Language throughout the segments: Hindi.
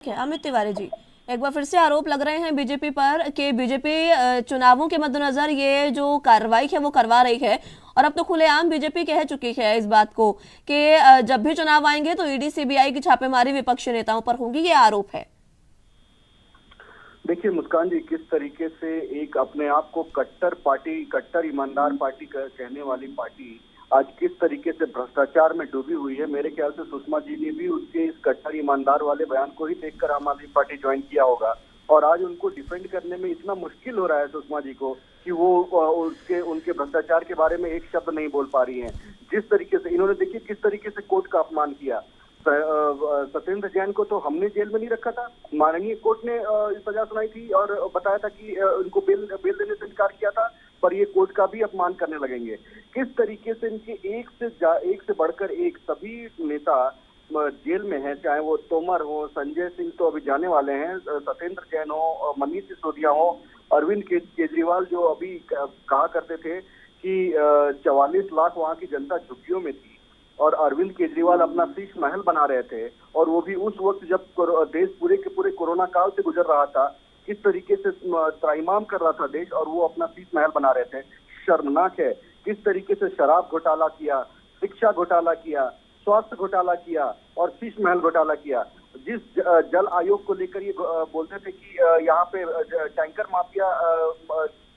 अमित तिवारी जी, एक बार फिर से आरोप लग रहे हैं बीजेपी पर कि बीजेपी चुनावों के मद्देनजर ये जो कार्रवाई है वो करवा रही है। और अब तो खुलेआम बीजेपी कह चुकी है इस बात को कि जब भी चुनाव आएंगे तो ईडी सीबीआई की छापेमारी विपक्षी नेताओं पर होगी, ये आरोप है। देखिए मुस्कान जी, किस तरीके से एक अपने आप को कट्टर पार्टी, कट्टर ईमानदार पार्टी कहने वाली पार्टी आज किस तरीके से भ्रष्टाचार में डूबी हुई है। मेरे ख्याल से सुषमा जी ने भी उसके इस कट्टर ईमानदार वाले बयान को ही देखकर आम आदमी पार्टी ज्वाइन किया होगा। और आज उनको डिफेंड करने में इतना मुश्किल हो रहा है सुषमा जी को कि वो उनके भ्रष्टाचार के बारे में एक शब्द नहीं बोल पा रही हैं। जिस तरीके से इन्होंने, देखिए किस तरीके से कोर्ट का अपमान किया। सत्येंद्र जैन को तो हमने जेल में नहीं रखा था, माननीय कोर्ट ने सजा सुनाई थी और बताया था कि उनको बेल देने से इनकार किया था, पर ये कोर्ट का भी अपमान करने लगेंगे। किस तरीके से इनके एक से बढ़कर एक सभी नेता जेल में हैं, चाहे वो तोमर हो, संजय सिंह तो अभी जाने वाले हैं, सत्येंद्र जैन हो, मनीष सिसोदिया हो, अरविंद केजरीवाल जो अभी कहा करते थे कि 44 लाख वहां की जनता झुग्गियों में थी और अरविंद केजरीवाल अपना शीश महल बना रहे थे, और वो भी उस वक्त जब देश पूरे के पूरे कोरोना काल से गुजर रहा था। किस तरीके से त्राइमाम कर रहा था देश और वो अपना शीश महल बना रहे थे। शर्मनाक है किस तरीके से शराब घोटाला किया, शिक्षा घोटाला किया, स्वास्थ्य घोटाला किया और शीश महल घोटाला किया। जिस जल आयोग को लेकर ये बोलते थे कि यहाँ पे टैंकर माफिया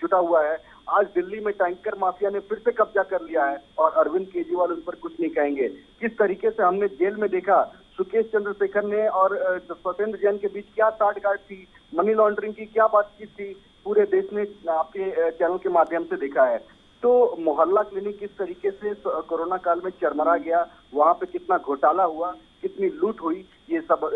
जुटा हुआ है, आज दिल्ली में टैंकर माफिया ने फिर से कब्जा कर लिया है और अरविंद केजरीवाल उस पर कुछ नहीं कहेंगे। किस तरीके से हमने जेल में देखा, सुकेश चंद्रशेखर ने और सत्येंद्र जैन के बीच क्या साठगांठ थी, मनी लॉन्ड्रिंग की क्या बातचीत थी, पूरे देश ने आपके चैनल के माध्यम से देखा है। तो मोहल्ला क्लिनिक किस तरीके से कोरोना काल में चरमरा गया, वहां पे कितना घोटाला हुआ, कितनी लूट हुई, ये सब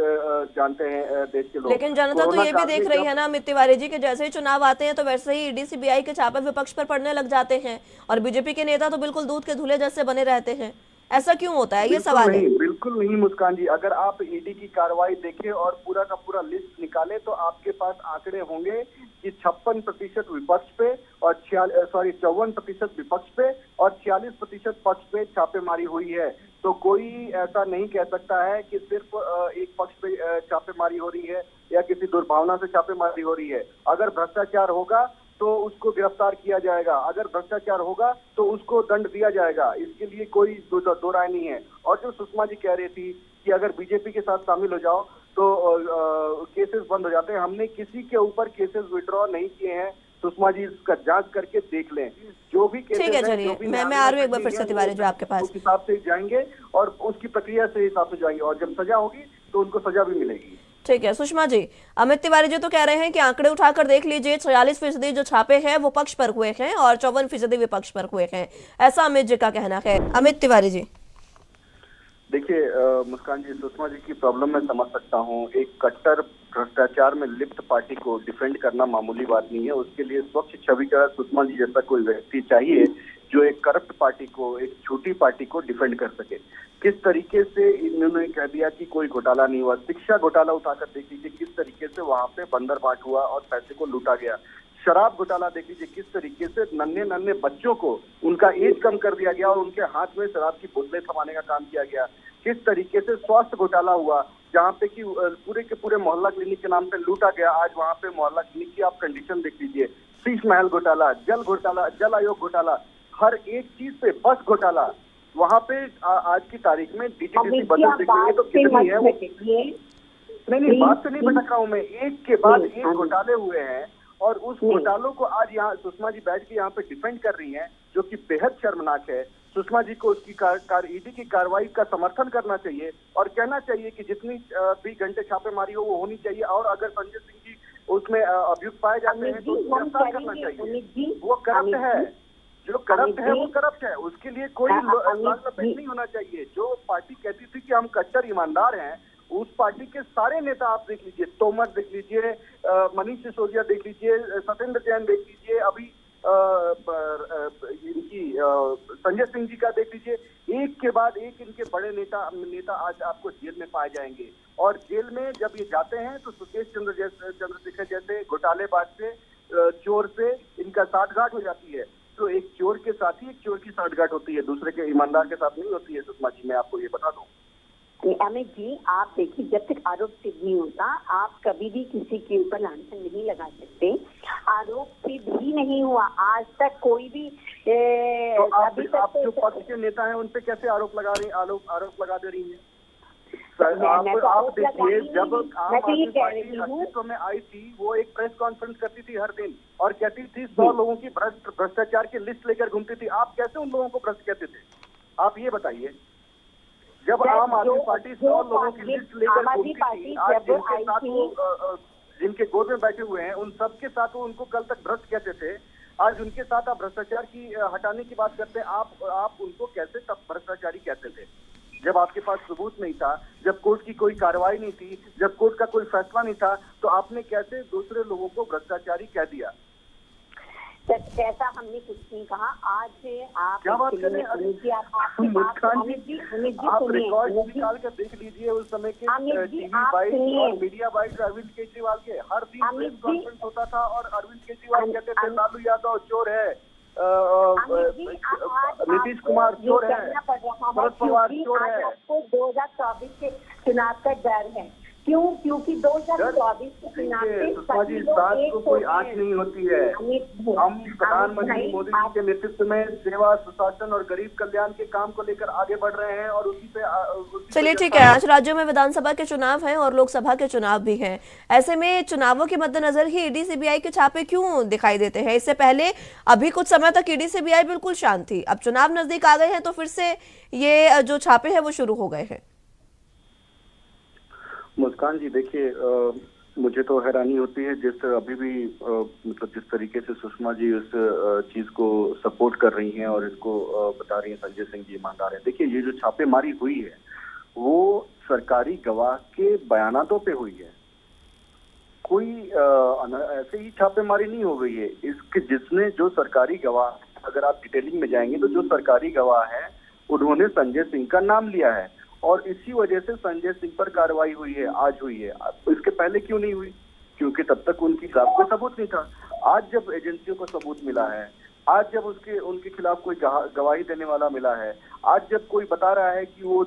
जानते हैं देश के लोग। लेकिन जनता तो ये भी देख रही है ना अमित तिवारी जी कि जैसे ही चुनाव आते हैं तो वैसे ही ईडी सीबीआई के छापे विपक्ष पर पड़ने लग जाते हैं और बीजेपी के नेता तो बिल्कुल दूध के धुले जैसे बने रहते हैं। ऐसा क्यों होता है, ये सवाल है। बिल्कुल नहीं मुस्कान जी, अगर आप ईडी की कार्रवाई देखें और पूरा का पूरा लिस्ट निकाले तो आपके पास आंकड़े होंगे कि 56% विपक्ष पे और 54% विपक्ष पे और 46% पक्ष पे छापेमारी हुई है। तो कोई ऐसा नहीं कह सकता है कि सिर्फ एक पक्ष पे छापेमारी हो रही है या किसी दुर्भावना से छापेमारी हो रही है। अगर भ्रष्टाचार होगा तो उसको गिरफ्तार किया जाएगा, अगर भ्रष्टाचार होगा तो उसको दंड दिया जाएगा, इसके लिए कोई दो राय नहीं है। और जो सुषमा जी कह रही थी कि अगर बीजेपी के साथ शामिल हो जाओ तो केसेस बंद हो जाते हैं, हमने किसी के ऊपर केसेस विड्रॉ नहीं किए हैं। सुषमा जी इसका जांच करके देख लें, जो भी केसेस है, चलिए मैं आ रही हूँ एक बार फिर से तिवारी जो आपके पास, उस हिसाब से जाएंगे और उसकी प्रक्रिया से हिसाब से जाएंगे और जब सजा होगी तो उनको सजा भी मिलेगी। ठीक है सुषमा जी, अमित तिवारी जी तो कह रहे हैं कि आंकड़े उठाकर देख लीजिए, 46% जो छापे हैं वो पक्ष पर हुए हैं और 54% विपक्ष पर हुए हैं, ऐसा अमित जी का कहना है। अमित तिवारी जी देखिए मुस्कान जी, सुषमा जी की प्रॉब्लम मैं समझ सकता हूँ। एक कट्टर भ्रष्टाचार में लिप्त पार्टी को डिफेंड करना मामूली बात नहीं है। उसके लिए स्वच्छ छवि का सुषमा जी जैसा कोई व्यक्ति चाहिए जो एक करप्ट पार्टी को, एक छोटी पार्टी को डिफेंड कर सके। किस तरीके से इन्होंने कह दिया कि कोई घोटाला नहीं हुआ। शिक्षा घोटाला उठाकर देख लीजिए किस तरीके से वहां पे बंदर बाट हुआ और पैसे को लूटा गया। शराब घोटाला देख लीजिए किस तरीके से नन्हे नन्हे बच्चों को उनका एज कम कर दिया गया और उनके हाथ में शराब की बोतलें थमाने का काम किया गया। किस तरीके से स्वास्थ्य घोटाला हुआ जहाँ पे कि पूरे के पूरे मोहल्ला क्लिनिक के नाम पे लूटा गया। आज वहाँ पे मोहल्ला क्लिनिक की आप कंडीशन देख लीजिए। शीश महल घोटाला, जल आयोग घोटाला, हर एक चीज पे, बस घोटाला। वहाँ पे आज की तारीख में डीजीपी बदल देखिए तो कितनी है वो। नहीं, बात से नहीं भटक रहा हूँ मैं, एक के बाद एक घोटाले हुए हैं और उस घोटालों को आज यहाँ सुषमा जी बैठ के यहाँ पे डिफेंड कर रही हैं, जो कि बेहद शर्मनाक है। सुषमा जी को उसकी ईडी की कार्रवाई का समर्थन करना चाहिए और कहना चाहिए कि जितनी भी घंटे छापेमारी हो वो होनी चाहिए, और अगर संजय सिंह जी उसमें अभियुक्त पाए जाते हैं तो गिरफ्तार करना चाहिए। वो करप्ट है, जो करप्ट है वो करप्ट है, उसके लिए कोई नहीं होना चाहिए। जो पार्टी कहती थी कि हम कट्टर ईमानदार हैं, उस पार्टी के सारे नेता आप देख लीजिए, तोमर देख लीजिए, मनीष सिसोदिया देख लीजिए, सत्येंद्र जैन देख लीजिए, अभी इनकी संजय सिंह जी का देख लीजिए, एक के बाद एक इनके बड़े नेता आज आपको जेल में पाए जाएंगे। और जेल में जब ये जाते हैं तो सुकेश चंद्रशेखर जैसे घोटालेबाज से, चोर से इनका साठगांठ हो जाती है। तो एक चोर के साथ ही एक चोर की साठगांठ होती है, दूसरे के ईमानदार के साथ नहीं होती है सुषमा जी, मैं आपको ये बता दूं। अमित जी, आप देखिए, जब तक आरोप सिद्ध नहीं होता आप कभी भी किसी के ऊपर लांछन नहीं लगा सकते। आरोप सिद्ध ही नहीं हुआ आज तक कोई भी तो आप अभी तक जो पक्ष के नेता हैं उन पे कैसे आरोप लगा रही आरोप लगा दे रही हैं? मैं तो आप आरोप लगा देखिए, ही जब नहीं। आम मैं तो ये आदमी कह पार्टी रही हूँ, अस्तित्व में आई थी, वो एक प्रेस कॉन्फ्रेंस करती थी हर दिन और कहती थी 100 लोगों की भ्रष्टाचार की लिस्ट लेकर घूमती थी। आप कैसे उन लोगों को भ्रष्ट कहते थे? आप ये बताइए। जब आम आदमी पार्टी 100 लोगों की लिस्ट लेकर घूमती थी, आज जिनके साथ वो जिनके गोद में बैठे हुए हैं उन सबके साथ वो उनको कल तक भ्रष्ट कहते थे, आज उनके साथ आप भ्रष्टाचार की हटाने की बात करते हैं। आप उनको कैसे तब भ्रष्टाचारी कहते थे जब आपके पास सबूत नहीं था, जब कोर्ट की कोई कार्रवाई नहीं थी, जब कोर्ट का कोई फैसला नहीं था, तो आपने कैसे दूसरे लोगों को भ्रष्टाचारी कह दिया? ऐसा हमने कुछ नहीं कहा। आज आप क्या बात कर रहे हैं? आप रिकॉर्ड निकाल कर देख लीजिए उस समय के टीवी वाइट और मीडिया वाइट अरविंद केजरीवाल के हर दिन प्रेस कॉन्फ्रेंस होता था और अरविंद केजरीवाल कहते थे लालू यादव चोर है, नीतीश कुमार चोर है, शरद पवार चोर है। आपको 2024 के चुनाव का डर है। क्यों? क्योंकि 2024 के चुनाव में सुषमा जी, साथ को कोई आंच नहीं होती है। हम प्रधानमंत्री मोदी जी के नेतृत्व में सेवा, सुशासन और गरीब कल्याण के काम को लेकर आगे बढ़ रहे हैं और उसी पे चलिए ठीक है। आज राज्यों में विधानसभा के चुनाव हैं और लोकसभा के चुनाव भी हैं। ऐसे में चुनावों के मद्देनजर ही ईडी सीबीआई के छापे क्यों दिखाई देते हैं? इससे पहले अभी कुछ समय तक ईडी सीबीआई बिल्कुल शांत थी, अब चुनाव नजदीक आ गए हैं तो फिर से ये जो छापे हैं वो शुरू हो गए हैं। मुस्कान जी, देखिए, मुझे तो हैरानी होती है अभी भी मतलब जिस तरीके से सुषमा जी उस चीज को सपोर्ट कर रही हैं और इसको बता रही हैं संजय सिंह जी ईमानदार है। देखिए, ये जो छापेमारी हुई है वो सरकारी गवाह के बयानातों पे हुई है, कोई ऐसे ही छापेमारी नहीं हो गई है। इसके जिसने जो सरकारी गवाह, अगर आप डिटेलिंग में जाएंगे तो जो सरकारी गवाह है उन्होंने संजय सिंह का नाम लिया है और इसी वजह से संजय सिंह पर कार्रवाई हुई है, आज हुई है। इसके पहले क्यों नहीं हुई? क्योंकि तब तक उनके खिलाफ कोई सबूत नहीं था। आज जब एजेंसियों को सबूत मिला है, आज जब उनके खिलाफ कोई गवाही देने वाला मिला है, आज जब कोई बता रहा है कि वो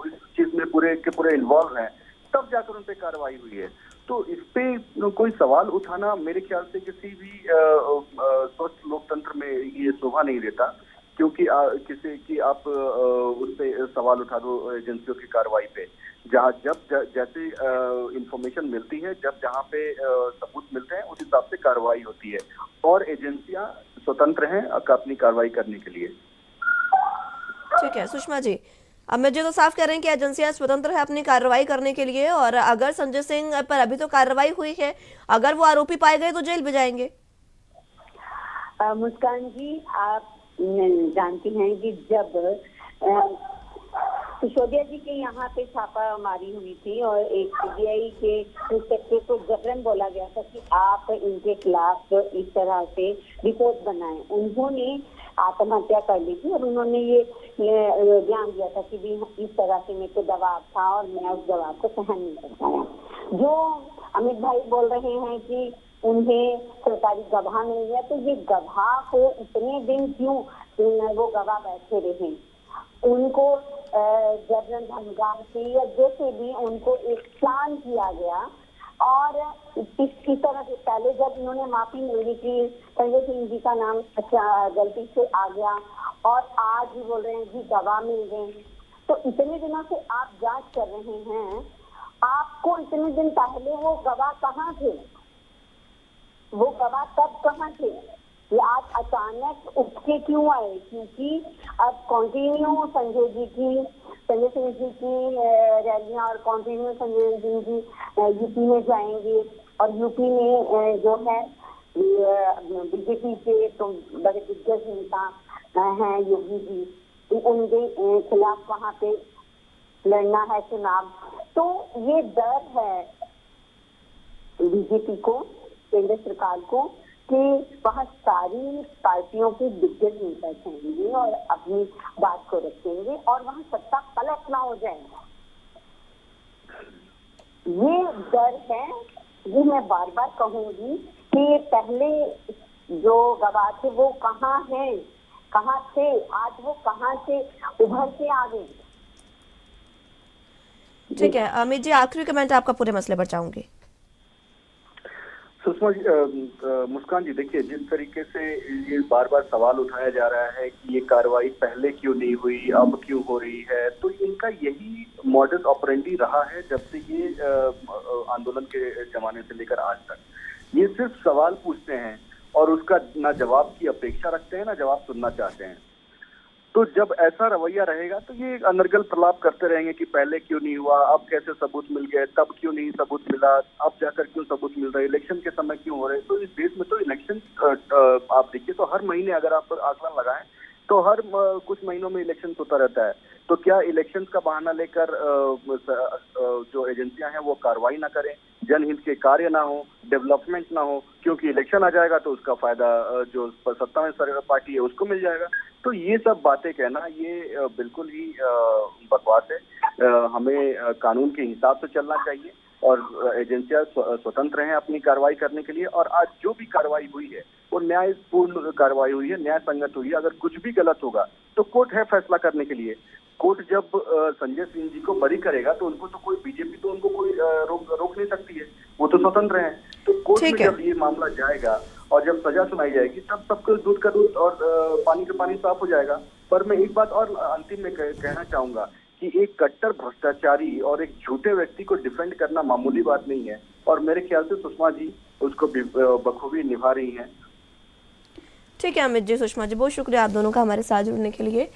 इस चीज में पूरे के पूरे इन्वॉल्व हैं, तब जाकर उन पे कार्रवाई हुई है। तो इस पे कोई सवाल उठाना मेरे ख्याल से किसी भी स्वस्थ लोकतंत्र में ये शोभा नहीं देता, क्योंकि किसी की आप उस पे सवाल उठा दो एजेंसियों की कार्रवाई पे, जहाँ जैसे इंफॉर्मेशन मिलती है, जहाँ पे सबूत मिलते हैं उस हिसाब से कार्रवाई होती है और एजेंसियां स्वतंत्र हैं अपनी कार्रवाई करने के लिए। ठीक है सुषमा जी, अमित जी तो साफ कह रहे हैं कि एजेंसियां स्वतंत्र है अपनी कार्रवाई करने के लिए, और अगर संजय सिंह पर अभी तो कार्रवाई हुई है, अगर वो आरोपी पाए गए तो जेल भी जाएंगे। मुस्कान जी, आप जानती हैं कि जब सिसोदिया जी के यहाँ पे छापामारी हुई थी और एक सीबीआई के इंस्पेक्टर को जबरन बोला गया था कि आप इनके खिलाफ इस तरह से रिपोर्ट बनाएं, उन्होंने आत्महत्या कर ली थी और उन्होंने ये बयान दिया था कि भी इस तरह से मेरे को दबाव था और मैं उस दबाव को सहन नहीं कर पाया। जो अमित भाई बोल रहे हैं कि उन्हें सरकारी गवाह नहीं है, तो ये गवाह को इतने दिन क्यों वो गवाह बैठे रहे? उनको जबरन धमका के या जैसे भी उनको एक प्लान किया गया और इसकी तरह से पहले जब इन्होंने माफी मांगी कि संजय सिंह जी का नाम अच्छा गलती से आ गया और आज भी बोल रहे हैं कि गवाह मिल गए, तो इतने दिनों से आप जांच कर रहे हैं, आपको इतने दिन पहले वो गवाह कहाँ थे? वो गवाह तब कहाँ थे? ये आज अचानक उठ के क्यों आए? क्योंकि अब कंटिन्यू संजय सिंह जी की रैलियां और कंटिन्यू संजय सिंह जी यूपी में जाएंगे और यूपी में जो है बीजेपी के तो बड़े दिग्गज नेता हैं योगी जी, उनके खिलाफ वहां पे लड़ना है चुनाव। तो ये डर है बीजेपी को, केंद्र सरकार को, कि वहाँ सारी पार्टियों के दिग्गज नेता जाएंगे और अपनी बात को रखेंगे और वहाँ सत्ता पलट ना हो जाए। ये डर है। ये मैं बार बार कहूंगी कि पहले जो गवाह थे वो कहाँ हैं, कहाँ थे, आज वो कहाँ से उभर के आ गए? ठीक है अमित जी, आखिरी कमेंट आपका पूरे मसले पर चाहूंगी। सुषमा जी, मुस्कान जी, देखिए जिस तरीके से ये बार बार सवाल उठाया जा रहा है कि ये कार्रवाई पहले क्यों नहीं हुई, अब क्यों हो रही है, तो इनका यही मॉडस ऑपरेंडी रहा है जब से ये आंदोलन के जमाने से लेकर आज तक। ये सिर्फ सवाल पूछते हैं और उसका ना जवाब की अपेक्षा रखते हैं ना जवाब सुनना चाहते हैं। तो जब ऐसा रवैया रहेगा तो ये अनर्गल प्रलाप करते रहेंगे कि पहले क्यों नहीं हुआ, अब कैसे सबूत मिल गए, तब क्यों नहीं सबूत मिला, अब जाकर क्यों सबूत मिल रहे, इलेक्शन के समय क्यों हो रहे। तो इस देश में तो इलेक्शन आप देखिए तो हर महीने अगर आप आकलन लगाएं तो हर कुछ महीनों में इलेक्शन होता रहता है। तो क्या इलेक्शन का बहाना लेकर जो एजेंसियां हैं वो कार्रवाई ना करें, जनहित के कार्य ना हो, डेवलपमेंट ना हो, क्योंकि इलेक्शन आ जाएगा तो उसका फायदा जो सत्ता में पार्टी है उसको मिल जाएगा। तो ये सब बातें कहना ये बिल्कुल ही बकवास है। हमें कानून के हिसाब से चलना चाहिए और एजेंसियां स्वतंत्र हैं अपनी कार्रवाई करने के लिए। और आज जो भी कार्रवाई हुई है वो न्यायपूर्ण कार्रवाई हुई है, न्याय संगत हुई है। अगर कुछ भी गलत होगा तो कोर्ट है फैसला करने के लिए। कोर्ट जब संजय सिंह जी को बरी करेगा तो उनको तो कोई बीजेपी तो उनको कोई रोक नहीं सकती है, वो तो स्वतंत्र हैं। तो कोर्ट में जब ये मामला जाएगा और जब सजा सुनाई जाएगी तब सबको दूध का दूध और पानी का पानी साफ हो जाएगा। पर मैं एक बात और अंतिम में कहना चाहूंगा कि एक कट्टर भ्रष्टाचारी और एक झूठे व्यक्ति को डिफेंड करना मामूली बात नहीं है और मेरे ख्याल से सुषमा जी उसको बखूबी निभा रही हैं। ठीक है अमित जी, सुषमा जी, बहुत शुक्रिया आप दोनों का हमारे साथ जुड़ने के लिए।